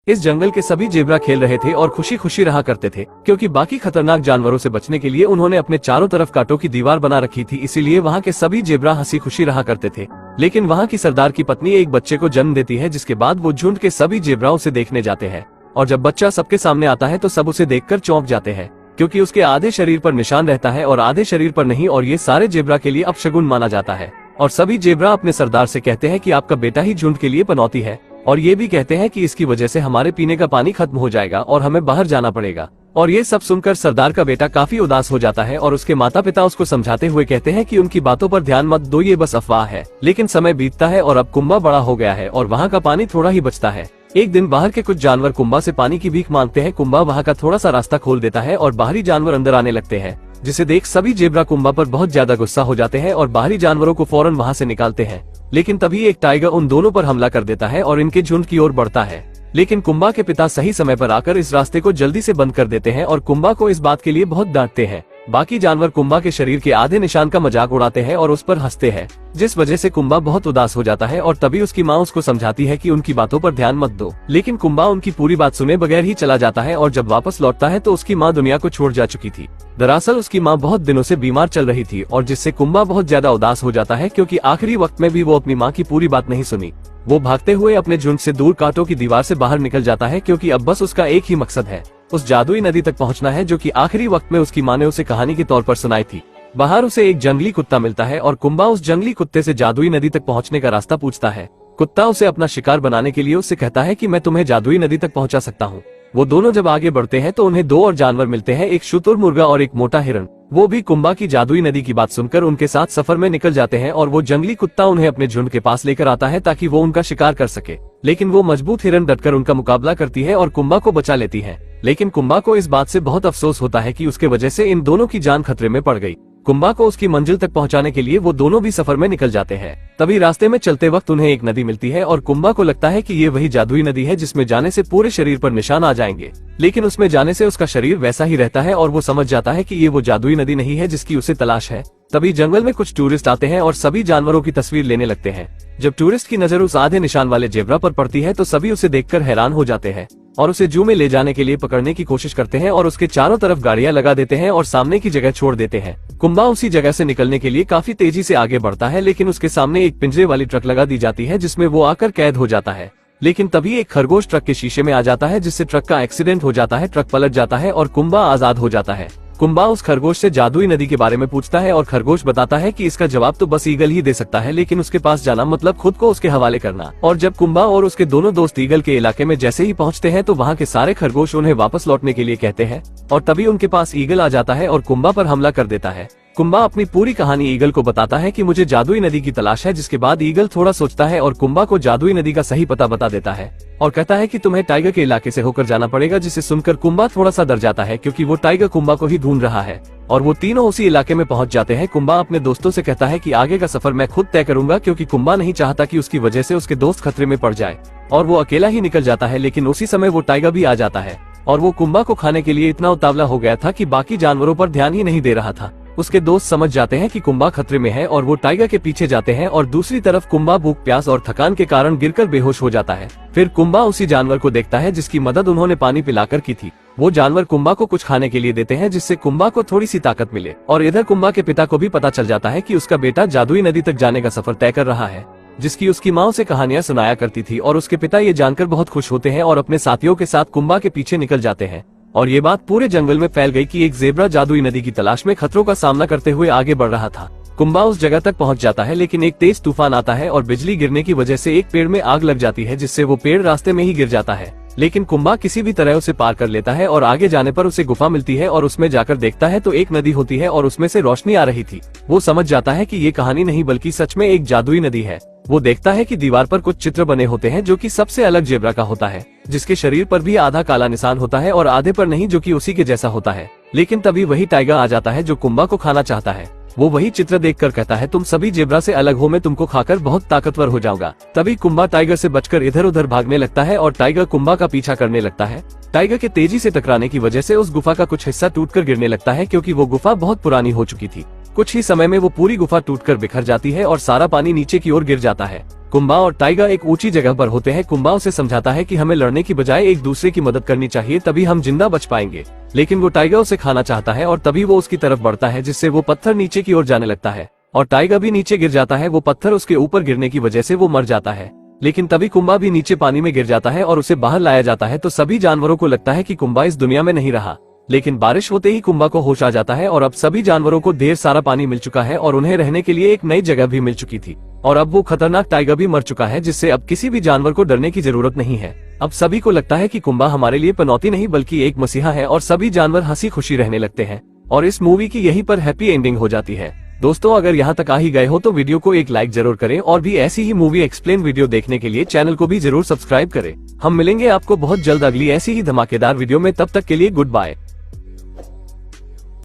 इस जंगल के सभी जेब्रा खेल रहे थे और खुशी खुशी रहा करते थे, क्योंकि बाकी खतरनाक जानवरों से बचने के लिए उन्होंने अपने चारों तरफ कांटों की दीवार बना रखी थी। इसीलिए वहाँ के सभी जेब्रा हंसी खुशी रहा करते थे। लेकिन वहाँ की सरदार की पत्नी एक बच्चे को जन्म देती है, जिसके बाद वो झुंड के सभी जेब्रा उसे देखने जाते हैं। और जब बच्चा सबके सामने आता है तो सब उसे देखकर चौंक जाते हैं, क्योंकि उसके आधे शरीर पर निशान रहता है और आधे शरीर पर नहीं, और ये सारे जेब्रा के लिए अपशगुन माना जाता है। और सभी जेब्रा अपने सरदार से कहते हैं कि आपका बेटा ही झुंड के लिए पनौती है, और ये भी कहते हैं कि इसकी वजह से हमारे पीने का पानी खत्म हो जाएगा और हमें बाहर जाना पड़ेगा। और ये सब सुनकर सरदार का बेटा काफी उदास हो जाता है और उसके माता पिता उसको समझाते हुए कहते हैं कि उनकी बातों पर ध्यान मत दो, ये बस अफवाह है। लेकिन समय बीतता है और अब कुंबा बड़ा हो गया है और वहाँ का पानी थोड़ा ही बचता है। एक दिन बाहर के कुछ जानवर कुंबा से पानी की भीख मांगते हैं। कुंबा वहाँ का थोड़ा सा रास्ता खोल देता है और बाहरी जानवर अंदर आने लगते हैं, जिसे देख सभी जेब्रा कुंबा पर बहुत ज्यादा गुस्सा हो जाते हैं और बाहरी जानवरों को फौरन वहाँ से निकालते हैं। लेकिन तभी एक टाइगर उन दोनों पर हमला कर देता है और इनके झुंड की ओर बढ़ता है। लेकिन कुंबा के पिता सही समय पर आकर इस रास्ते को जल्दी से बंद कर देते हैं और कुंबा को इस बात के लिए बहुत डांटते हैं। बाकी जानवर कुंबा के शरीर के आधे निशान का मजाक उड़ाते हैं और उस पर हंसते हैं, जिस वजह से कुंबा बहुत उदास हो जाता है। और तभी उसकी माँ उसको समझाती है कि उनकी बातों पर ध्यान मत दो। लेकिन कुंबा उनकी पूरी बात सुने बगैर ही चला जाता है और जब वापस लौटता है तो उसकी माँ दुनिया को छोड़ जा चुकी थी। दरअसल उसकी माँ बहुत दिनों से बीमार चल रही थी और जिससे कुंबा बहुत ज्यादा उदास हो जाता है, क्योंकि आखिरी वक्त में भी वो अपनी माँ की पूरी बात नहीं सुनी। वो भागते हुए अपने झुंड से दूर कांटों की दीवार से बाहर निकल जाता है, क्योंकि अब बस उसका एक ही मकसद है, उस जादुई नदी तक पहुंचना है, जो कि आखिरी वक्त में उसकी माँ ने उसे कहानी के तौर पर सुनाई थी। बाहर उसे एक जंगली कुत्ता मिलता है और कुंबा उस जंगली कुत्ते से जादुई नदी तक पहुंचने का रास्ता पूछता है। कुत्ता उसे अपना शिकार बनाने के लिए उससे कहता है कि मैं तुम्हें जादुई नदी तक पहुंचा सकता हूँ। वो दोनों जब आगे बढ़ते हैं तो उन्हें दो और जानवर मिलते हैं, एक शुतुरमुर्गा और एक मोटा हिरण। वो भी कुंबा की जादुई नदी की बात सुनकर उनके साथ सफर में निकल जाते हैं और वो जंगली कुत्ता उन्हें अपने झुंड के पास लेकर आता है ताकि वो उनका शिकार कर सके। लेकिन वो मजबूत हिरण डटकर उनका मुकाबला करती है और कुंबा को बचा लेती है। लेकिन कुंबा को इस बात से बहुत अफसोस होता है कि उसके वजह से इन दोनों की जान खतरे में पड़ गई। कुंबा को उसकी मंजिल तक पहुंचाने के लिए वो दोनों भी सफर में निकल जाते हैं। तभी रास्ते में चलते वक्त उन्हें एक नदी मिलती है और कुंबा को लगता है कि ये वही जादुई नदी है जिसमें जाने से पूरे शरीर पर निशान आ जाएंगे। लेकिन उसमें जाने से उसका शरीर वैसा ही रहता है और वो समझ जाता है कि ये वो जादुई नदी नहीं है जिसकी उसे तलाश है। तभी जंगल में कुछ टूरिस्ट आते हैं और सभी जानवरों की तस्वीर लेने लगते हैं। जब टूरिस्ट की नजर उस आधे निशान वाले जेब्रा पर पड़ती है तो सभी उसे देखकर हैरान हो जाते हैं और उसे जू में ले जाने के लिए पकड़ने की कोशिश करते हैं और उसके चारों तरफ गाड़ियां लगा देते हैं और सामने की जगह छोड़ देते हैं। कुंबा उसी जगह से निकलने के लिए काफी तेजी से आगे बढ़ता है, लेकिन उसके सामने एक पिंजरे वाली ट्रक लगा दी जाती है जिसमें वो आकर कैद हो जाता है। लेकिन तभी एक खरगोश ट्रक के शीशे में आ जाता है, जिससे ट्रक का एक्सीडेंट हो जाता है, ट्रक पलट जाता है और कुंबा आजाद हो जाता है। कुंबा उस खरगोश से जादुई नदी के बारे में पूछता है और खरगोश बताता है कि इसका जवाब तो बस ईगल ही दे सकता है, लेकिन उसके पास जाना मतलब खुद को उसके हवाले करना। और जब कुंबा और उसके दोनों दोस्त ईगल के इलाके में जैसे ही पहुंचते हैं तो वहाँ के सारे खरगोश उन्हें वापस लौटने के लिए कहते हैं और तभी उनके पास ईगल आ जाता है और कुंबा पर हमला कर देता है। कुंबा अपनी पूरी कहानी ईगल को बताता है कि मुझे जादुई नदी की तलाश है, जिसके बाद ईगल थोड़ा सोचता है और कुंबा को जादुई नदी का सही पता बता देता है और कहता है कि तुम्हें टाइगर के इलाके से होकर जाना पड़ेगा, जिसे सुनकर कुंबा थोड़ा सा डर जाता है, क्योंकि वो टाइगर कुंबा को ही ढूंढ रहा है। और वो तीनों उसी इलाके में पहुंच जाते हैं। कुंबा अपने दोस्तों से कहता है कि आगे का सफर मैं खुद तय करूंगा, क्योंकि कुंबा नहीं चाहता कि उसकी वजह से उसके दोस्त खतरे में पड़ जाए। और वो अकेला ही निकल जाता है, लेकिन उसी समय वो टाइगर भी आ जाता है और वो कुंबा को खाने के लिए इतना उतावला हो गया था कि बाकी जानवरों पर ध्यान ही नहीं दे रहा था। उसके दोस्त समझ जाते हैं कि कुंबा खतरे में है और वो टाइगर के पीछे जाते हैं और दूसरी तरफ कुंबा भूख प्यास और थकान के कारण गिरकर बेहोश हो जाता है। फिर कुंबा उसी जानवर को देखता है जिसकी मदद उन्होंने पानी पिलाकर की थी। वो जानवर कुंबा को कुछ खाने के लिए देते हैं, जिससे कुंबा को थोड़ी सी ताकत मिले। और इधर कुंबा के पिता को भी पता चल जाता है कि उसका बेटा जादुई नदी तक जाने का सफर तय कर रहा है, जिसकी उसकी माँ उसे कहानियां सुनाया करती थी। और उसके पिता ये जानकर बहुत खुश होते हैं और अपने साथियों के साथ कुंबा के पीछे निकल जाते हैं। और ये बात पूरे जंगल में फैल गई कि एक जेब्रा जादुई नदी की तलाश में खतरों का सामना करते हुए आगे बढ़ रहा था। कुंबा उस जगह तक पहुंच जाता है, लेकिन एक तेज तूफान आता है और बिजली गिरने की वजह से एक पेड़ में आग लग जाती है, जिससे वो पेड़ रास्ते में ही गिर जाता है। लेकिन कुंबा किसी भी तरह उसे पार कर लेता है और आगे जाने पर उसे गुफा मिलती है और उसमें जाकर देखता है तो एक नदी होती है और उसमें से रोशनी आ रही थी। वो समझ जाता है कि ये कहानी नहीं बल्कि सच में एक जादुई नदी है। वो देखता है कि दीवार पर कुछ चित्र बने होते हैं, जो कि सबसे अलग जेब्रा का होता है, जिसके शरीर पर भी आधा काला निशान होता है और आधे पर नहीं, जो कि उसी के जैसा होता है। लेकिन तभी वही टाइगर आ जाता है जो कुंबा को खाना चाहता है। वो वही चित्र देखकर कहता है तुम सभी जेब्रा से अलग हो, मैं तुमको खाकर बहुत ताकतवर हो जाऊंगा। तभी कुंबा टाइगर से बचकर इधर उधर भागने लगता है और टाइगर कुंबा का पीछा करने लगता है। टाइगर के तेजी से टकराने की वजह से उस गुफा का कुछ हिस्सा टूटकर गिरने लगता है, क्योंकि वो गुफा बहुत पुरानी हो चुकी थी। कुछ ही समय में वो पूरी गुफा टूटकर बिखर जाती है और सारा पानी नीचे की ओर गिर जाता है। कुंबा और टाइगा एक ऊंची जगह पर होते हैं। कुंबा उसे समझाता है कि हमें लड़ने की बजाय एक दूसरे की मदद करनी चाहिए, तभी हम जिंदा बच पाएंगे। लेकिन वो टाइगा उसे खाना चाहता है और तभी वो उसकी तरफ बढ़ता है, जिससे वो पत्थर नीचे की ओर जाने लगता है और टाइगा भी नीचे गिर जाता है। वो पत्थर उसके ऊपर गिरने की वजह से वो मर जाता है। लेकिन तभी कुंबा भी नीचे पानी में गिर जाता है और उसे बाहर लाया जाता है। तो सभी जानवरों को लगता है कि कुंबा इस दुनिया में नहीं रहा। लेकिन बारिश होते ही कुंबा को होश आ जाता है और अब सभी जानवरों को ढेर सारा पानी मिल चुका है और उन्हें रहने के लिए एक नई जगह भी मिल चुकी थी। और अब वो खतरनाक टाइगर भी मर चुका है, जिससे अब किसी भी जानवर को डरने की जरूरत नहीं है। अब सभी को लगता है कि कुंबा हमारे लिए पनौती नहीं बल्कि एक मसीहा है और सभी जानवर हंसी खुशी रहने लगते हैं। और इस मूवी की यहीं पर हैप्पी एंडिंग हो जाती है। दोस्तों, अगर यहाँ तक आ ही गए हो तो वीडियो को एक लाइक जरूर करें और भी ऐसी ही मूवी एक्सप्लेन वीडियो देखने के लिए चैनल को भी जरूर सब्सक्राइब करें। हम मिलेंगे आपको बहुत जल्द अगली ऐसी ही धमाकेदार वीडियो में। तब तक के लिए गुड बाय।